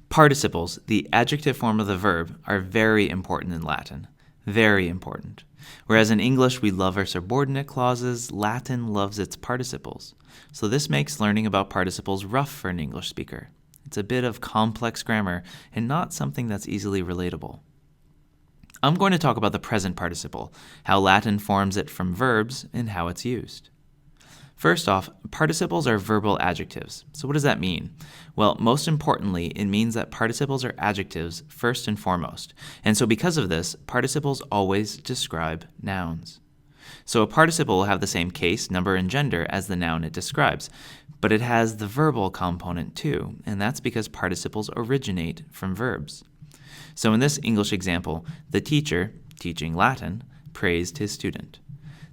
Participles, the adjective form of the verb, are very important in Latin. Very important. Whereas in English we love our subordinate clauses, Latin loves its participles. So this makes learning about participles rough for an English speaker. It's a bit of complex grammar and not something that's easily relatable. I'm going to talk about the present participle, how Latin forms it from verbs, and how it's used. First off, participles are verbal adjectives. So what does that mean? Well, most importantly, it means that participles are adjectives first and foremost. And so because of this, participles always describe nouns. So a participle will have the same case, number, and gender as the noun it describes, but it has the verbal component too, and that's because participles originate from verbs. So in this English example, the teacher, teaching Latin, praised his student.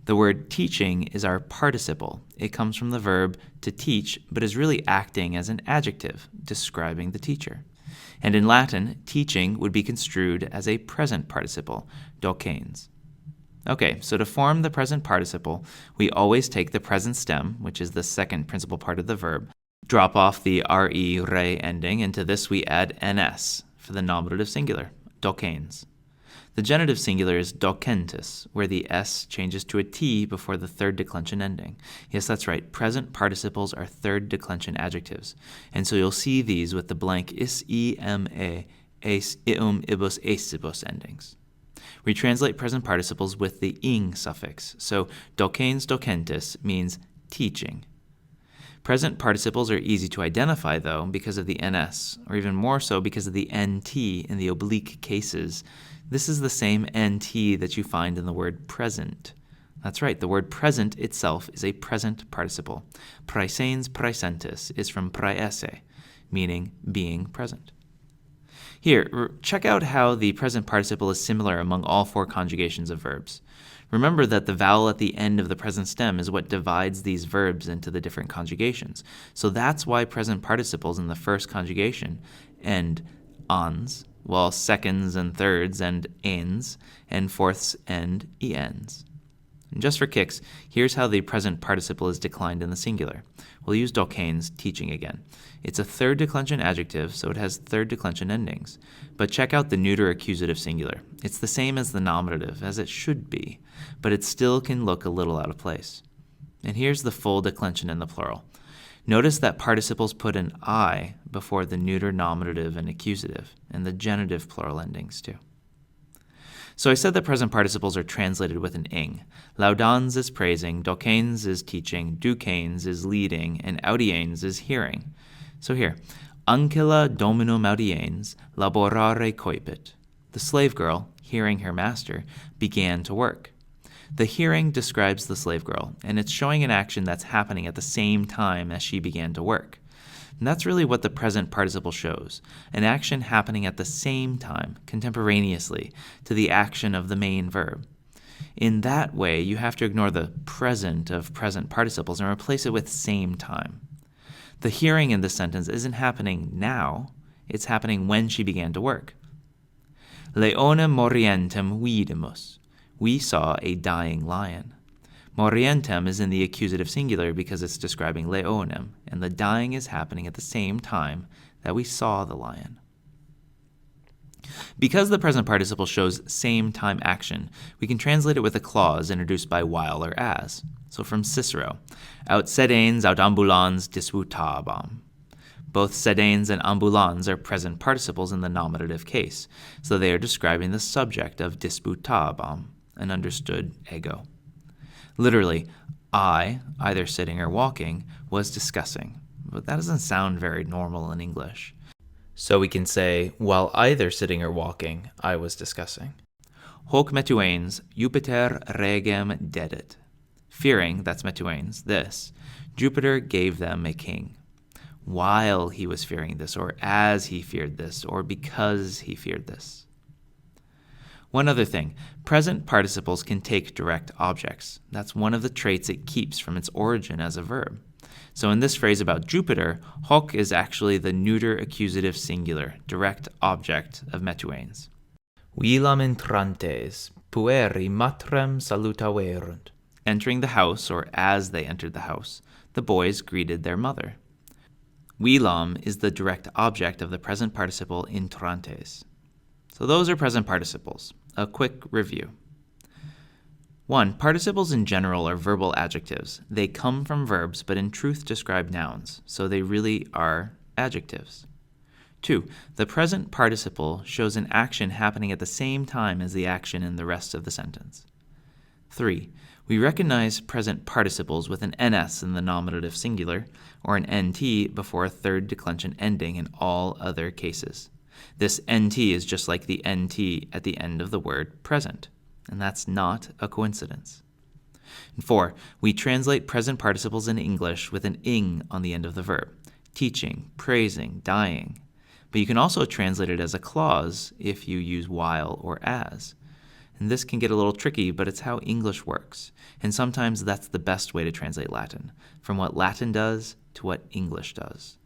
The word teaching is our participle. It comes from the verb to teach, but is really acting as an adjective, describing the teacher. And in Latin, teaching would be construed as a present participle, docens. Okay, so to form the present participle, we always take the present stem, which is the second principal part of the verb, drop off the re ending, and to this we add ns for the nominative singular, docens. The genitive singular is docentis, where the s changes to a t before the third declension ending. Yes, that's right. Present participles are third declension adjectives. And so you'll see these with the blank is, em, es, ium, ibus, esibus endings. We translate present participles with the ing suffix. So docens docentis means teaching. Present participles are easy to identify, though, because of the ns, or even more so because of the nt in the oblique cases. This is the same nt that you find in the word present. That's right, the word present itself is a present participle. Praesens praesentis is from praese, meaning being present. Here, check out how the present participle is similar among all four conjugations of verbs. Remember that the vowel at the end of the present stem is what divides these verbs into the different conjugations. So that's why present participles in the first conjugation end ons, while seconds and thirds end ens, and fourths end ens. And just for kicks, here's how the present participle is declined in the singular. We'll use docens, teaching again. It's a third declension adjective, so it has third declension endings. But check out the neuter accusative singular. It's the same as the nominative, as it should be, but it still can look a little out of place. And here's the full declension in the plural. Notice that participles put an I before the neuter, nominative, and accusative, and the genitive plural endings too. So I said that present participles are translated with an ing. Laudans is praising, docens is teaching, ducens is leading, and audiens is hearing. So here, ancilla dominum audiens laborare coipit. The slave girl, hearing her master, began to work. The hearing describes the slave girl, and it's showing an action that's happening at the same time as she began to work. And that's really what the present participle shows, an action happening at the same time, contemporaneously, to the action of the main verb. In that way, you have to ignore the present of present participles and replace it with same time. The hearing in this sentence isn't happening now, it's happening when she began to work. Leonem morientem videmus. We saw a dying lion. Morientem is in the accusative singular because it's describing leonem, and the dying is happening at the same time that we saw the lion. Because the present participle shows same time action, we can translate it with a clause introduced by while or as. So from Cicero, aut sedens aut ambulans disputabam. Both sedens and ambulans are present participles in the nominative case, so they are describing the subject of disputabam, an understood ego. Literally, I, either sitting or walking, was discussing. But that doesn't sound very normal in English. So we can say, while either sitting or walking, I was discussing. Hoc metuens, Jupiter regem dedit. Fearing, that's metuens, this, Jupiter gave them a king. While he was fearing this, or as he feared this, or because he feared this. One other thing, present participles can take direct objects. That's one of the traits it keeps from its origin as a verb. So in this phrase about Jupiter, hoc is actually the neuter accusative singular, direct object of metuens. Vilam entrantes, pueri matrem salutaverunt. Entering the house, or as they entered the house, the boys greeted their mother. Velam is the direct object of the present participle entrantes. So those are present participles. A quick review. 1. Participles in general are verbal adjectives. They come from verbs, but in truth describe nouns, so they really are adjectives. 2. The present participle shows an action happening at the same time as the action in the rest of the sentence. 3. We recognize present participles with an ns in the nominative singular, or an nt before a third declension ending in all other cases. This nt is just like the nt at the end of the word present, and that's not a coincidence. And 4. We translate present participles in English with an ing on the end of the verb, teaching, praising, dying. But you can also translate it as a clause if you use while or as. And this can get a little tricky, but it's how English works. And sometimes that's the best way to translate Latin, from what Latin does to what English does.